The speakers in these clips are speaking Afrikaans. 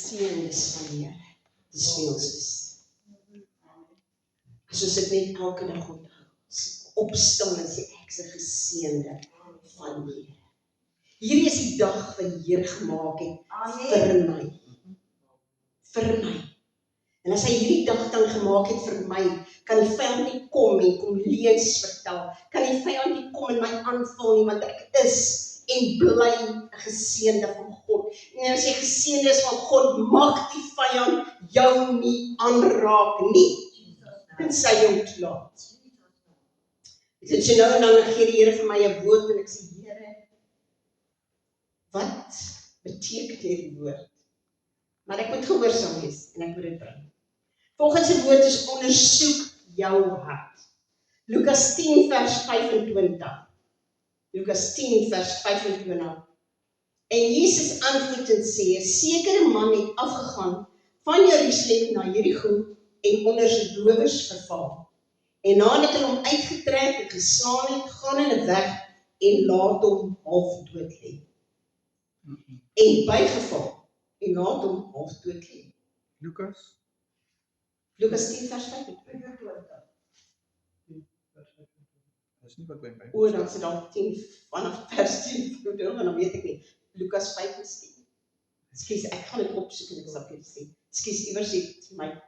geseëndes van die Here. Dis wie ons is. As ons dit net elke dag onthou, opstaan en sê ek is 'n geseënde van die Here. Hierdie is die dag wat die Here gemaak het vir my. Vir my. En as hy hierdie dag dan gemaak het vir my, kan die vyand nie kom en kom leuns vertel. Kan die vyand nie kom en my aanval nie, want ek is en bly 'n geseënde van God. En as jy geseënde is van God, mag die vyand jou nie aanraak nie. Tensy jy hom toelaat. Ek sê nou en dan gee die Here vir my 'n woord en ek sê, Here, wat beteken hierdie woord? Maar ek moet gehoorsaam wees en ek moet dit bring. Volgens die woord is ondersoek jou hart. Lukas 10 vers 25. Lukas 10 vers 25. En Jesus antwoord en sê, 'n sekere man het afgegaan van Jerusalem na Jerigo en onder sy rowers verval. En nadat hulle hom uitgetrek en geslaan het, gaan hulle weg en laat hom half dood lê. En bygeval en laat hom half dood lê. Lukas 10 vers 25. Dis nie wat by my. O, dan sit daar 10 vanaf vers 10, dan weet ek nie. Lukas 5 miskien. Ekskuus, ek gaan dit opsoek en ek sal dit sê. Ekskuus, iewers het my.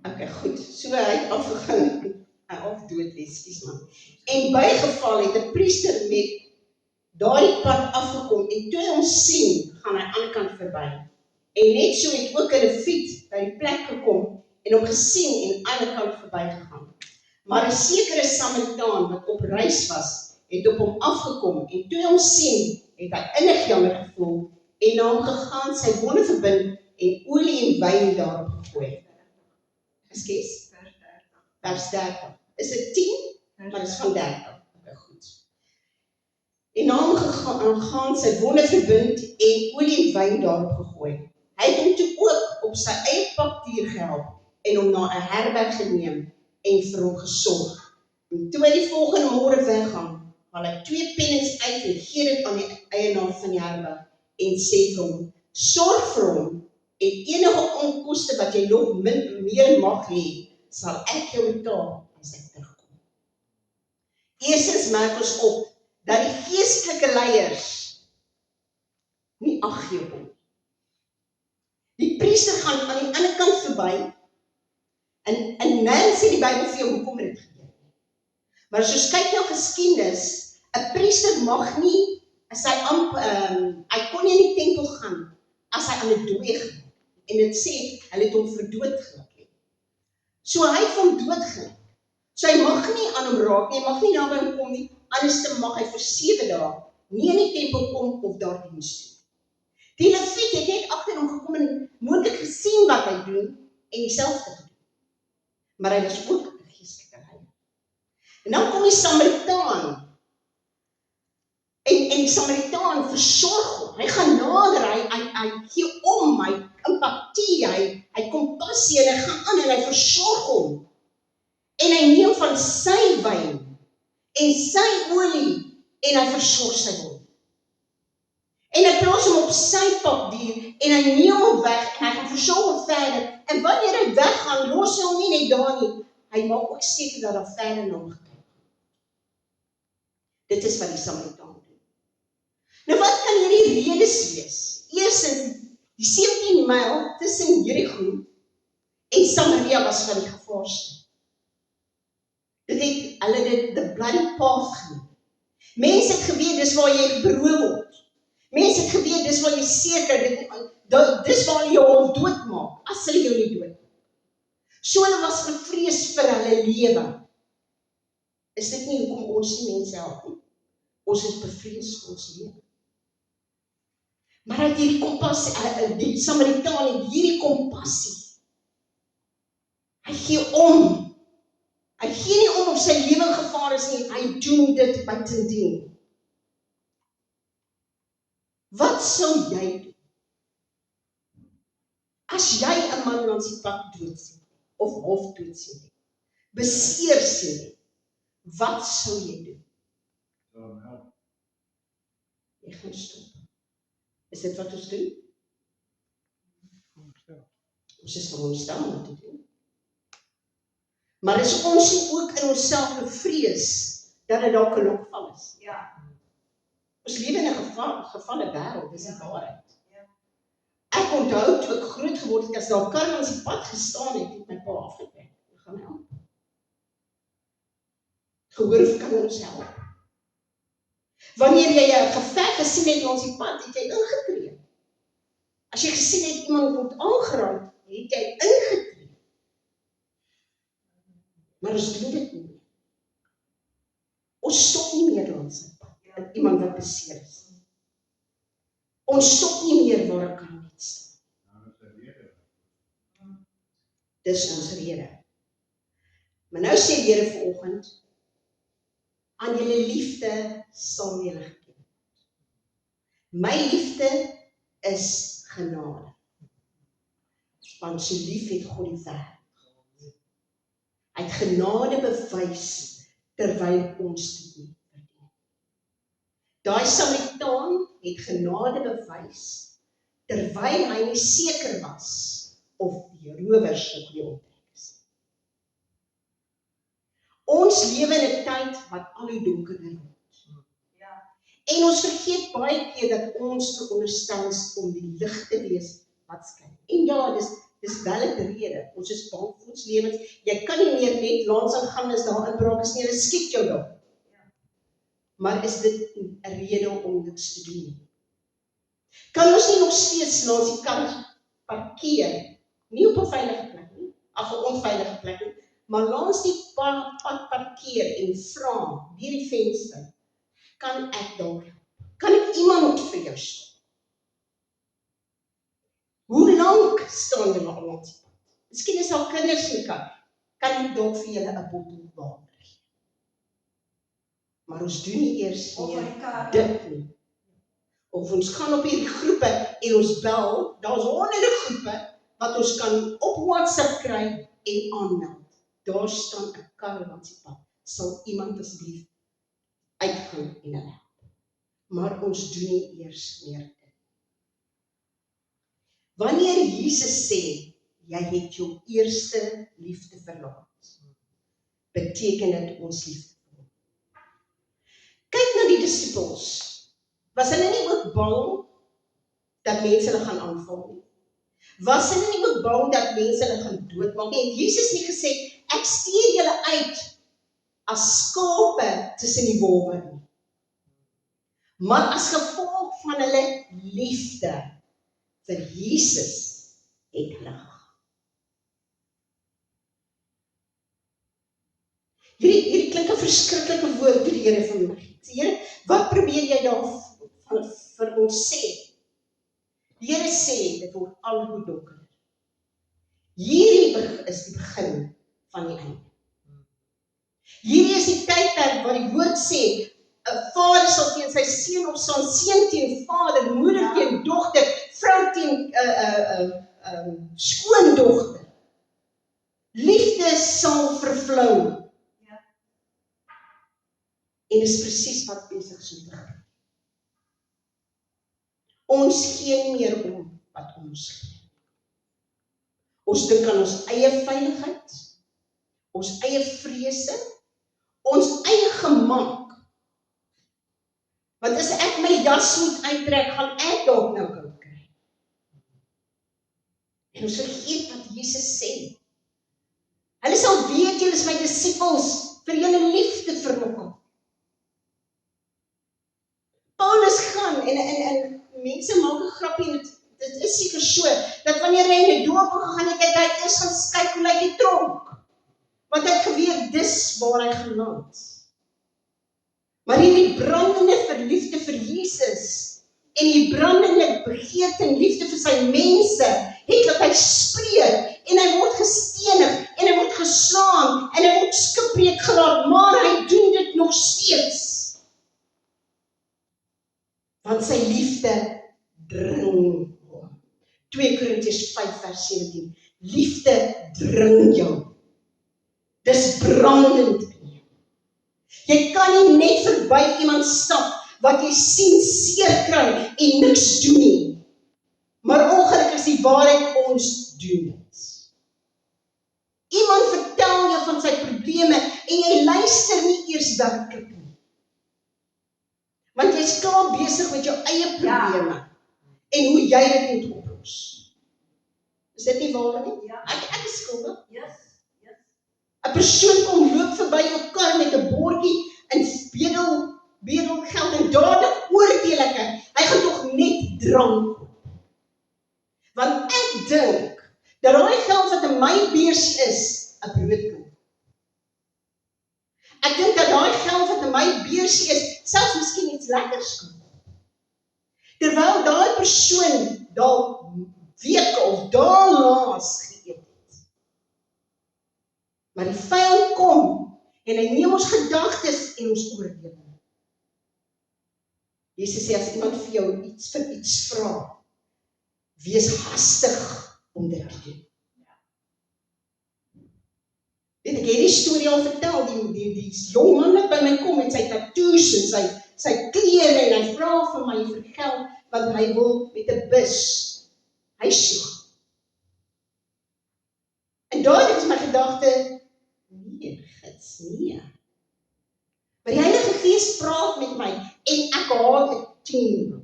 Okay, goed. So hy het afgegaan, dood lê, ekskuus man. En bygeval het 'n priester met daardie pad afgekom en toe hy hom sien, gaan hy aan die ander kant verby. En net so het ook 'n leviet by die plek gekom en hom gesien en aan die ander kant verbygegaan. Maar 'n sekere Samaritaan wat op reis was, het op hom afgekom en toe hy hom sien, het hy innig jammer gevoel en na hom gegaan, sy wonde verbind en olie en wyn daarop gegooi. Ekskuus? Vers 30. Is dit 10? Maar dit is van 30. Okay, goed. En na hom gegaan, sy wonde verbind en olie en wyn daarop gegooi. Hy het hom toe ook op sy eie pakdier gehelp en hom na 'n herberg geneem en vir hom gesorg. En toe hy die volgende môre weggaan, haal hy 2 pennings uit en gee dit aan die eienaar van die herberg en sê vir hom, sorg vir hom en enige onkoste wat jy nog meer mag hê, sal ek jou betaal as ek terugkom. Eerstens merk ons op dat die geestelike leiers nie ag gee op hom. Die priester gaan aan die ander kant verby en nêrens sê die Bybel vir jou hoekom dit gebeur. Maar as ons kyk na geskiedenis, 'n priester mag nie, hy kon nie in die tempel gaan as hy aan 'n dooie gaan. En dit sê, hulle het hom vir dood gelek. So hy het hom dood gelek. So hy mag nie aan hom raak nie, hy mag nie naby hom kom nie, anders mag hy vir 7 dae nie in die tempel kom of daar diens doen. Die leviet het net agter hom gekom en moontlik gesien wat hy doen en dieselfde gedoen. Maar hy was ook 'n geestelike leier. En dan kom die Samaritaan. En die Samaritaan versorg hom. Hy gaan nader, hy gee om, hy empatie, hy kompassie en hy gaan aan en hy versorg hom. En hy neem van sy wyn en sy olie en hy versorg sy wond. En hy plaas hom op sy pakdier en hy neem hom weg en hy gaan versorg hom verder. En wanneer hy weggaan, los hy hom nie net daar nie. Hy maak ook seker dat daar verder na hom gekyk. Dit is wat die Samaritaan doen. Nou wat kan hierdie redes wees? Eerstens, die 17 myl tussen Jerigo en Samaria was van die gevaarste. Hulle het the bloody path genoem. Mense het geweet, dis waar jy beroof word. Mense het geweet, dis waar jy seker, dis waar jy jou doodmaak, as hulle jou nie doodmaak. So hulle was bevrees vir hulle lewe. Is dit nie hoekom ons nie mense help nie? Ons is bevrees vir ons lewe. Maar dat hierdie kompassie, die Samaritaan het hierdie kompassie. Hy gee om. Hy gee nie om of sy lewe in gevaar is nie, hy doen dit buitendien. Wat sou jy doen? As jy 'n man langs die pad dood sien, of half dood sien, beseer sien, wat sou jy doen? Jy gaan stop. Is dit wat ons doen? Ons is veronderstel om dit te doen. Maar is ons nie ook in onsself bevrees dat dit dalk 'n lokval is? Ja. Ons lewe in 'n gevalle wêreld, dis die waarheid. Ek onthou toe ek groot geword het, as daar 'n kar langs die pad gestaan het my pa afgetrek. Ek gaan help. Gehoor of kan ons help? Wanneer jy 'n geveg gesien het langs die pad, het jy ingetree. As jy gesien het iemand word aangeraak, het jy ingetree. Maar ons doen dit nie. Ons stop nie meer langs die pad met iemand wat beseer is. Ons stop nie meer waar ek kan net staan. Dis ons rede. Maar nou sê die Here vanoggend, aan julle liefde sal julle geken word. My liefde is genade. Want so lief het God die wêreld. Hy het genade bewys terwyl ons dit nie verdien. Daai Samaritaan het genade bewys terwyl hy nie seker was of die rowers op die onttrek is. Ons lewe in 'n tyd wat al hoe donkerder word. Ja. En ons vergeet baie keer dat ons veronderstel is om die lig te wees wat skyn. En ja, dis wel 'n rede. Ons is bang vir ons lewens. Jy kan nie meer net langs aangaan as daar inbraak is nie, hulle skiet jou daar. Ja. Maar is dit 'n rede om niks te doen nie? Kan ons nie nog steeds langs die kant parkeer? Nie op 'n veilige plek nie, of 'n onveilige plek nie, maar langs die pad parkeer en vra deur die venster, kan ek dalk, kan ek iemand vir jou stop? Hoe lank staan jy maar langs die pad? Miskien is daar kinders in die kar, kan ek dalk vir julle 'n bottel water gee? Maar ons doen nie eers meer dit nie. Of ons gaan op hierdie groepe en ons bel, daar's honderde groepe wat ons kan op WhatsApp kry en aanmeld. Daar staan 'n kar langs die pad. Sal iemand asseblief uitgaan en hulle help? Maar ons doen nie eers meer dit. Wanneer Jesus sê, jy het jou eerste liefde verlaat, beteken dit ons liefde vir hom. Kyk na die disippels. Was hulle nie ook bang dat mense hulle gaan aanval nie? Was hulle nie ook bang dat mense hulle gaan doodmaak nie? En Jesus nie gesê, ek stuur julle uit as skape tussen die wolwe nie. Maar as gevolg van hulle liefde vir Jesus het hulle gegaan. Hierdie klink 'n verskriklike woord vir die Here van my. Here, wat probeer jy daar vir ons sê? Die Here sê, dit word al hoe donkerder. Hierdie is die begin van die einde. Hierdie is die tydperk waar die woord sê, 'n vader sal teen sy seun opstaan, seun teen vader, moeder teen dogter, vrou teen skoondogter. Liefde sal vervlou. Ja. En dis presies wat besig is om te gebeur. Ons gee nie meer om wat ons gee. Ons dink aan ons eie veiligheid, ons eie vrese, ons eie gemak. Want as ek my jas moet uittrek, gaan ek dalk nou kan kry. En ons vergeet wat Jesus sê. Hulle sal weet, julle is my disippels, vir julle liefde vir mekaar. Paulus gaan, en mense maak 'n grappie, en dit is seker so, dat wanneer hy in 'n doop gegaan het, hy eers gaan kyk hoe lyk die tronk. Want hy het geweet, dis waar hy geland. Maar hierdie brandende verliefde vir Jesus, en die brandende begeerte en liefde vir sy mense, het dat hy spreek, en hy word gestenig, en hy word geslaan, en hy word skipbreek geraak, maar hy doen dit nog steeds. Want sy liefde dring hom. 2 Korintiërs 5 vers 17. Liefde dring jou. Dis brandend in jou. Jy kan nie net verby iemand stap wat jy sien seer kry en niks doen nie. waarheid ons doen dit. Iemand vertel jou van sy probleme en jy luister nie eers werklik nie. Want jy is klaar besig met jou eie probleme en hoe jy dit moet oplos. Is dit nie waar nie? Ek is skuldig. Yes. 'n Persoon kom loop verby jou kar met 'n bordjie en bedel geld en dadelik oordeel ek hy. Hy gaan tog net drank koop. Want ek dink dat daai geld wat in my beurs is, 'n brood koop. Ek dink dat daai geld wat in my beurs is, selfs miskien iets lekkers koop. Terwyl daai persoon dalk weke of dae laas geëet het. Maar die vyand kom en hy neem ons gedagtes en ons oordeel. Jesus sê as iemand vir jou iets vra, wees hastig om dit te doen. Weet ek het die storie al vertel, die jong man wat by my kom met sy tattoos en sy klere en hy vra vir my vir geld, want hy wil met 'n bus huis toe. En daardie is my gedagte, nee, gits, nee. Maar die Heilige Gees praat met my en ek haal 'n 10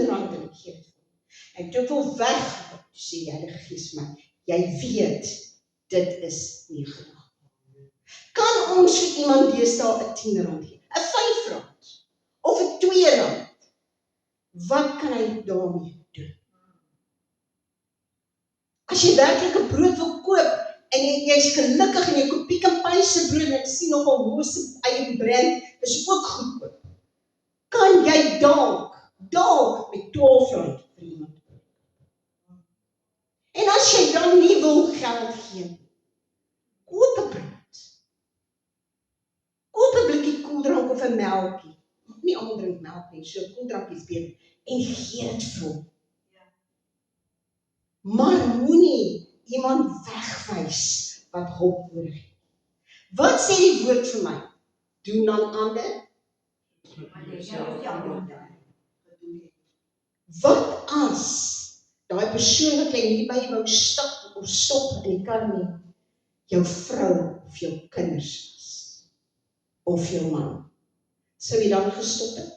rand en ek gee dit. En toe ek wil weg, sê die Heilige Gees vir my, jy weet, dit is nie genoeg. Kan ons vir iemand deesdae 'n 10 rand gee? 'n 5 rand? Of 'n 2 rand? Wat kan hy daarmee doen? As jy werklik 'n brood wil koop, en jy's gelukkig en jy koop Pick n Pay se brood, en ek sien nogal hoe se eie brand, is ook goedkoop. Kan jy dalk met 12 rand vir iemand koop? En as jy dan nie wil geld gee, koop 'n brood. Koop 'n blikkie koeldrank of 'n melkie. Nie almal drink melk nie, so koeldrank is beter. En gee dit vir hom. Maar moenie iemand wegwys wat hulp nodig het. Wat sê die woord vir my? Doen aan ander. Wat as daai persoon wat jy nie by wou stop in die kar nie, jou vrou of jou kinders was, of jou man, sou jy dan gestop het?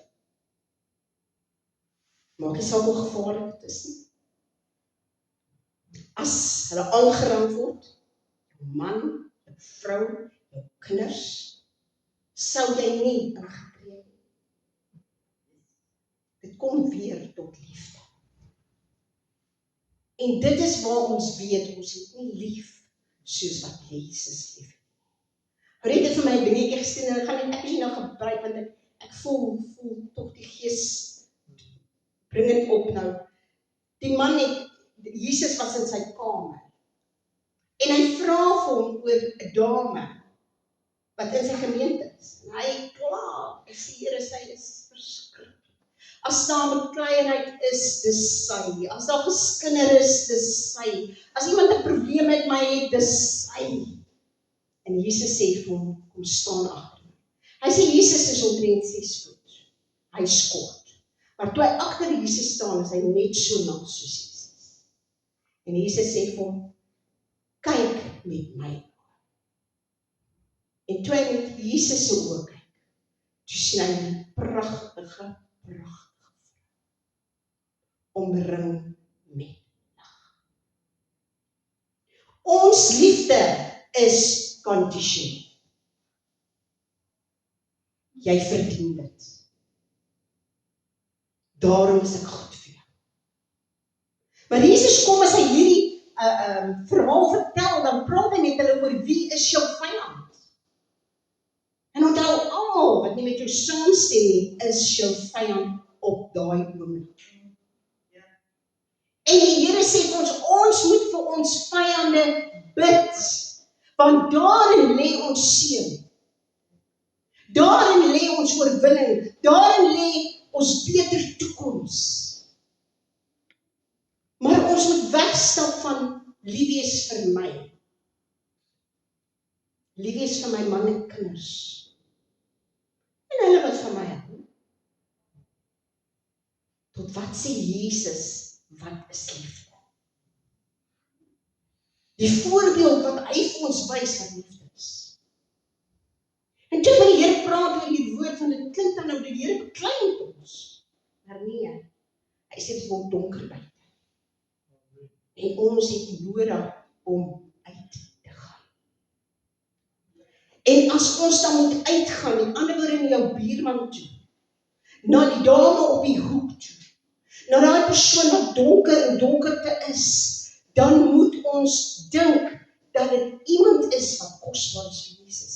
Maak nie saak hoe gevaarlik dit is nie. As hulle aangerand word, jou man, jou vrou, jou kinders, sou jy nie ingetree het. Dit kom weer tot liefde. En dit is waar ons weet, ons het nie lief soos wat Jesus lief het. Red dit vir my dingetjie gesien, en ek gaan ek nie nou gebruik, want ek voel tog die Gees bring dit op nou. Die man het, Jesus was in sy kamer, en hy vra vir hom oor 'n dame, wat in sy gemeente is, en hy kla, hy sê, Here, sy is verskriklik. As daar bekleienheid is, dis sy. As daar geskinder is, dis sy. As iemand 'n probleem met my het, dis sy. En Jesus sê vir hom, kom staan agter my. Hy sê, Jesus is omtrent 6 voet. Hy is kort. Maar toe hy agter Jesus staan, is hy net so lank soos Jesus. En Jesus sê vir hom, kyk met my. En toe hy met Jesus se oë kyk, toe sien hy 'n pragtige omring met lig. Ons liefde is conditional. Jy verdien dit. Daarom is ek goed vir jou. Maar Jesus kom as hy hierdie verhaal vertel, dan praat hy met hulle oor wie is jou vyand. En onthou, almal wat nie met jou saamstem nie, is jou vyand op daai oomblik. En die Here sê vir ons moet vir ons vyande bid, want daarin lê ons seën. Daarin lê ons oorwinning, daarin lê ons beter toekoms. Maar ons moet wegstap van lief wees vir my. Lief wees vir my man en kinders. En hulle wat van my hou. Tot wat sê Jesus, wat is liefde? Die voorbeeld wat hy vir ons wys wat liefde is. En toe my die Here praat oor die woord van dit klink dan nou die Here beklein ons. Maar nee, hy sê dit word donker buite. En ons het nodig om uit te gaan. En as ons dan moet uitgaan, die ander woorde in jou buurman toe, na die dame op die hoek toe, na daai persoon wat donker en donkerte is, dan moet ons dink dat dit iemand is wat kosbaar is vir Jesus.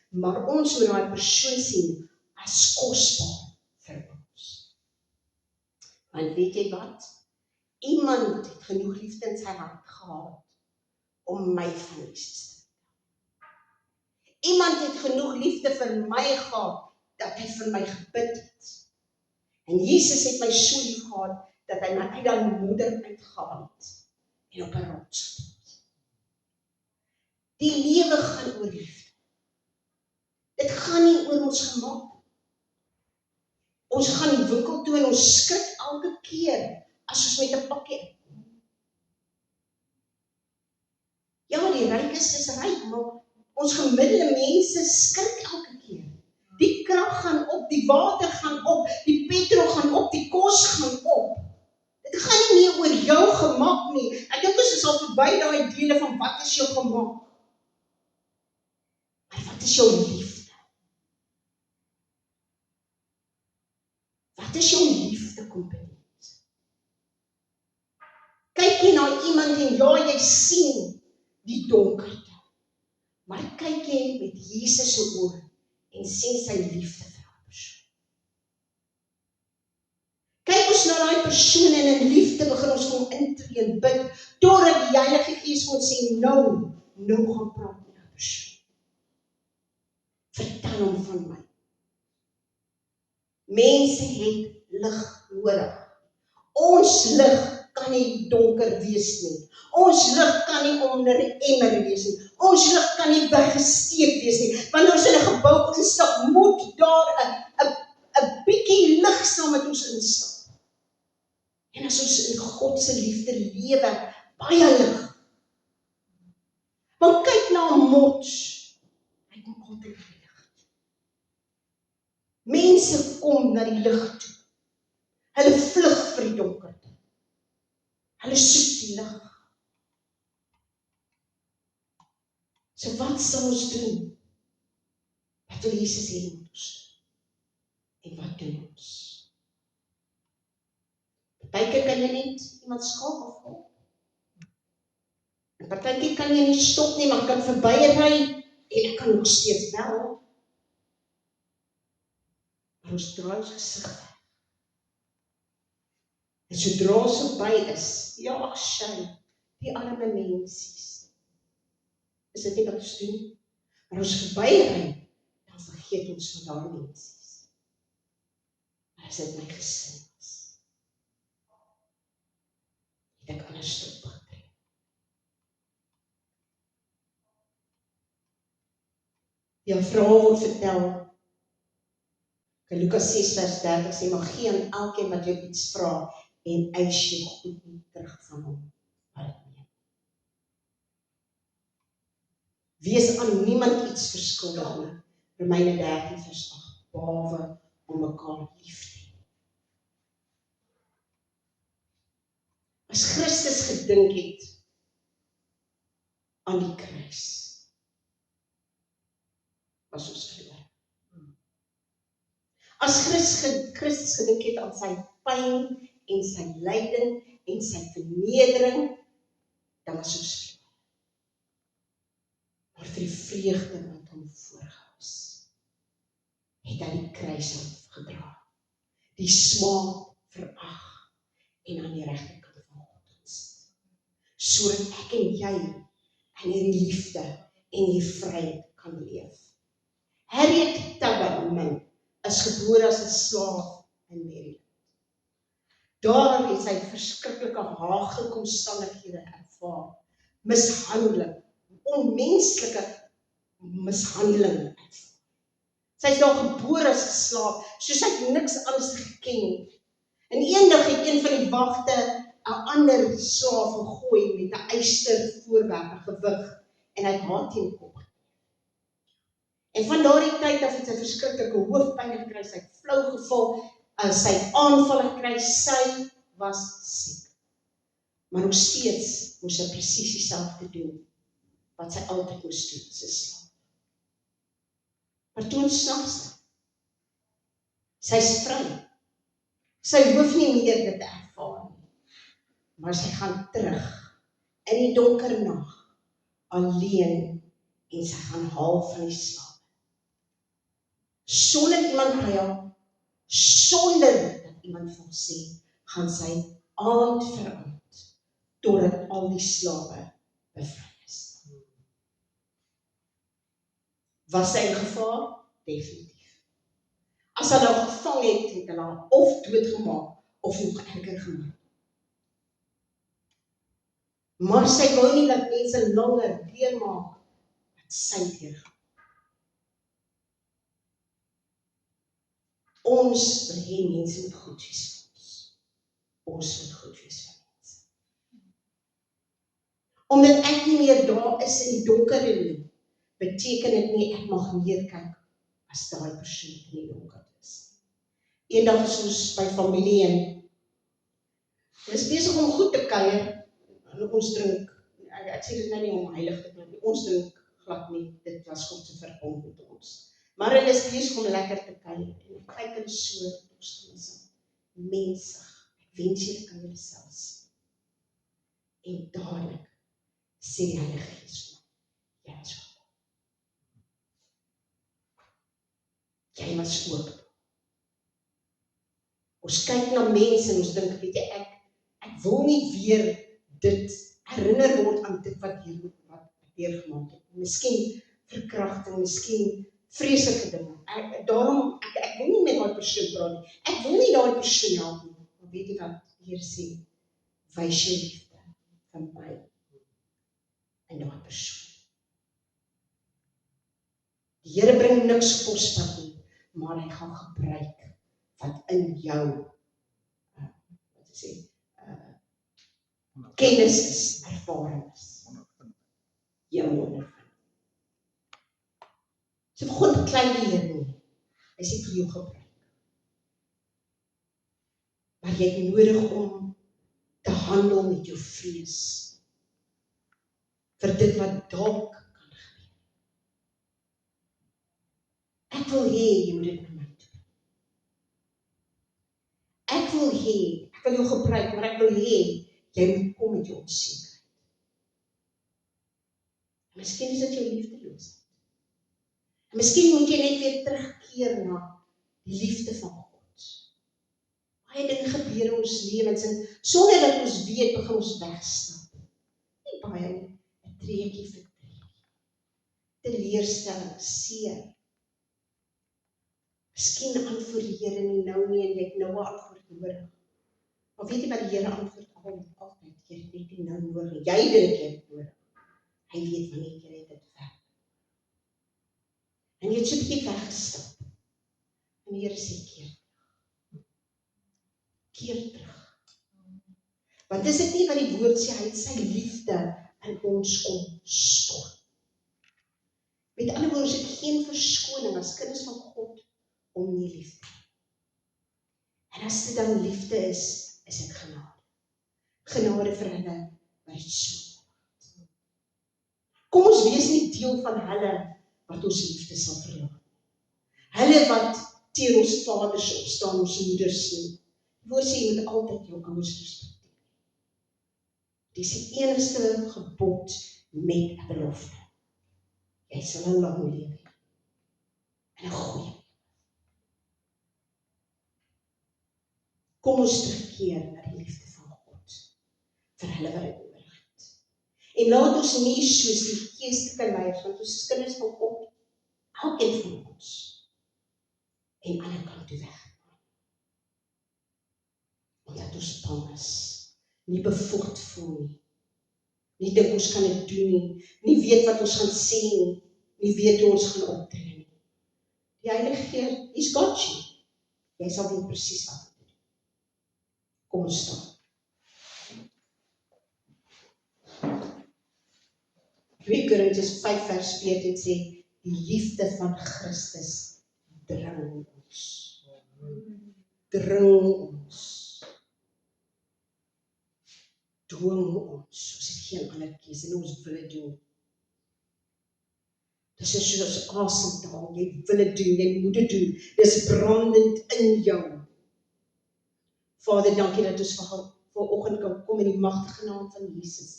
Maar ons moet daai persoon sien as kosbaar vir ons. Want weet jy wat? Iemand het genoeg liefde in sy hart gehad om my van Jesus te doen. Iemand het genoeg liefde vir my gehad dat hy vir my gebid het. En Jesus het my so lief gehad dat hy my uit daai moeder uitgehaal het en op 'n rots geplaas. Die lewe gaan oor liefde. Dit gaan nie oor ons gemaak. Ons gaan die winkel toe en ons skrik elke keer as ons met 'n pakkie uitkom. Ja, die rykes is ryk, maar ons gemiddelde mense skrik elke keer. Die krag gaan op, die water gaan op, die petrol gaan op, die kos gaan op. Dit gaan nie oor jou gemaak nie. Ek dink ons is al verby daai dele van wat is jou gemaak. Maar wat is jou liefde? Wat is jou liefde komponent? Kyk jy na iemand en ja, jy sien die donkerte. Maar kyk jy met Jesus se oë en sien sy liefde vir daai persoon. Kyk ons na daai persoon en in liefde begin ons vir hom intree en bid, totdat die Heilige Gees vir ons sê, nou gaan praat met daai persoon. Vertel hom van my. Mense het lig nodig. Ons lig kan nie donker wees nie. Ons lig kan nie onder 'n emmer wees nie. Ons lig kan nie weggesteek wees nie. Wanneer ons in 'n gebou instap, moet daar 'n bietjie lig saam met ons instap. En as ons in God se liefde lewe, baie lig. Want kyk na 'n mots. Hy kom altyd by die lig. Mense kom na die lig toe. Hulle vlug vir die donkerte. Hulle soek die lig. So wat sal ons doen? Wat wil Jesus hê moet ons doen? En wat doen ons? Partykeer kan jy net iemand skaap of kom. En partykeer kan jy nie stop nie, maar kan verbyry en ek kan nog steeds wel. Maar ons draai ons gesig weg. En sodra ons verby is, ja, sy, die arme mensies. Is dit nie wat ons doen? Maar ons verbyry, dan vergeet ons van daai mensies. Maar as dit my gesin was, het ek anders stop getree. Die vrou word vertel, in Lukas 6:30 sê, maar gee aan elkeen wat jou iets vra, en eis jou goed nie terug van hom. Wees aan niemand iets verskuldig nie. Romeine 13:8, behalwe om mekaar lief te hê. As Christus gedink het aan die kruis, was ons verloor. As Christus gedink het aan sy pyn en sy lyding en sy vernedering, dan was ons verloor. Maar vir die vreugde wat hom voorgehou is, het hy die kruis gedra, die smaak verag en aan die regterkant van God gesit, sodat ek en jy in hierdie liefde en die vryheid kan leef. Harriet Tubman is gebore as 'n slaaf in Maryland. Daar het sy verskriklike haglike omstandighede ervaar, mishandeling, onmenslike mishandeling ervaar. Sy is daar gebore as 'n slaaf, soos sy niks anders geken het. En eendag het een van die wagte 'n ander slaaf gegooi met 'n yster voorwerp, 'n gewig, en hy het haar teen die kop. En van daardie tyd af het sy verskriklike hoofpyn gekry, sy het flou geval, sy het aanval gekry, sy was siek. Maar nog steeds moes sy presies dieselfde doen wat sy altyd moes doen, sy slaap. Maar toe ontsnap sy. Sy's vry. Sy hoef nie meer dit te ervaar nie. Maar sy gaan terug in die donker nag, alleen, en sy gaan haal van die slaap. Sonder iemand by haar, sonder dat iemand vir haar sê, gaan sy aand vir aand, totdat al die slawe bevry is. Was sy in gevaar? Definitief. As hulle haar gevang het, het hulle haar of doodgemaak, of nog erger gemaak. Maar sy wou nie dat mense langer deurmaak wat sy deurgaan. Ons wil hê mense moet goed wees vir ons. Ons moet goed wees vir mense. Omdat ek nie meer daar is in die donker nie, beteken dit nie ek mag meer kyk as daai persoon in die donker is. Eendag is ons by familie en is besig om goed te kuier, en ons drink, ek sê dit nou nie om heilig te klink, ons drink glad nie, dit was God se verbond met ons. Maar hulle is besig om lekker te kuier, en ek kyk hulle so, mensig, ek wens julle kan julle self sien. En dadelik sê die Heilige Gees, jy is wat. Jy was ook. Ons kyk na mense en ons dink, weet jy, ek wil nie weer dit herinner word aan dit wat deurgemaak het. Miskien verkrachting, miskien vreeslike dinge. Daarom, ek wil nie met daai persoon praat nie. Ek wil nie daai persoon help nie. Maar weet jy wat die Here sê? Wys jou liefde van my en daai persoon. Die Here bring niks op ons pad nie, maar hy gaan gebruik wat in jou kennis is, ervaring is. Jou ondervinding. So God beklei die Here nie. Hy sê vir jou gebruik. Maar jy het nodig om te handel met jou vrees. Vir dit wat dalk kan gebeur. Ek wil hê jy moet dit met my doen. Ek wil jou gebruik, maar ek wil hê jy moet kom met jou onsekerheid. Miskien is dit jou liefdeloosheid. Miskien moet jy net weer terugkeer na die liefde van God. Baie dinge gebeur in ons lewens en sonder dat ons weet, begin ons wegstap. Nie baie nie, 'n treukie vir treukie. Teleurstelling, seer. Miskien antwoord die Here nie nou nie en jy het nou 'n antwoord nodig. Maar weet jy wat die Here antwoord altyd? Jy het net nie nou nodig. Jy dink jy het nodig. Hy weet wanneer jy dit werk. En jy het so 'n bietjie weggestap. En die Here sê keer. Keer terug. Want is dit nie wat die woord sê, hy het sy liefde in ons kom stort. Met ander woorde, is dit geen verskoning as kinders van God om nie lief te hê. En as dit dan liefde is dit genade. Genade vir hulle wat dit so maak. Kom ons wees nie deel van hulle wat ons liefde sal verlaat. Hulle wat teen ons vaders opstaan, ons moeders nie. Die woord sê, jy moet altyd jou ouers respekteer. Dit is die enigste gebod met 'n belofte. Jy sal 'n lang lewe hê. En 'n goeie. Kom ons terugkeer na die liefde van God, vir hulle wat dit nodig het. En laat ons nie soos die geestelike leiers, want ons is kinders van God, elkeen van ons, en ander kant toe weg. Omdat ons bang is, nie bevoegd voel nie, nie dink ons kan dit doen nie weet wat ons gaan sê nie weet hoe ons gaan optree nie. Die Heilige Gees, He's got you. Jy sal weet presies wat. Kom ons staan. 2 Korintiërs 5 vers 14 sê, die liefde van Christus dring ons. Dring ons. Dwing ons. Ons het geen ander keuse en ons wil dit doen. Dis soos asemhaal, jy wil dit doen, jy moet dit doen. Dis brandend in jou. Vader, dankie dat ons vanoggend kan kom in die magtige naam van Jesus.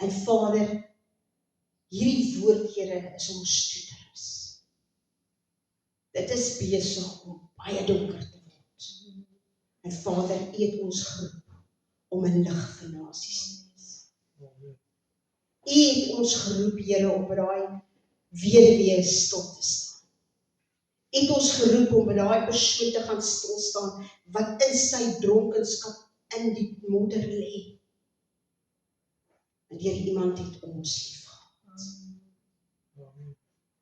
En Vader, hierdie woord, Here, is ons toeterus. Dit is besig om baie donker te word. En Vader, U het ons geroep om 'n lig vir nasies te wees. U het ons geroep, Here, om by daai weduwee stil te staan. U het ons geroep om by daai persoon te gaan stil staan wat in sy dronkenskap in die modder lê. En Here, iemand het ons lief.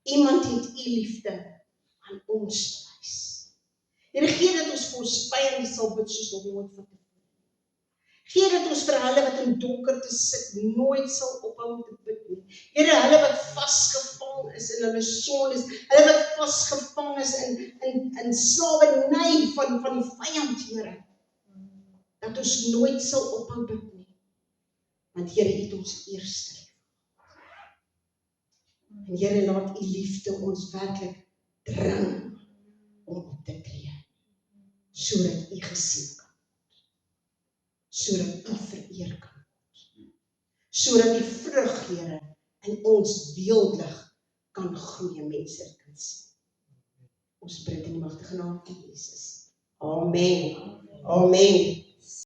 Iemand het U liefde aan ons te wys. Here, gee dat ons vir ons vyande sal bid soos nog nooit vantevore. Gee dat ons vir hulle wat in donkerte sit, nooit sal ophou om te bid nie. Here, hulle wat vasgevang is in hulle sondes, hulle wat vasgevang is in slawerny van die vyand, Here, dat ons nooit sal ophou bid nie. Want Here, U het ons eerste. En Here, laat U liefde ons werklik dring om op te tree, sodat U gesien kan word, sodat U vereer kan word, sodat die vrug, Here, in ons weeldig kan groei, mense dit kan sien. Ons bid in die magtige naam van Jesus. Amen. Amen.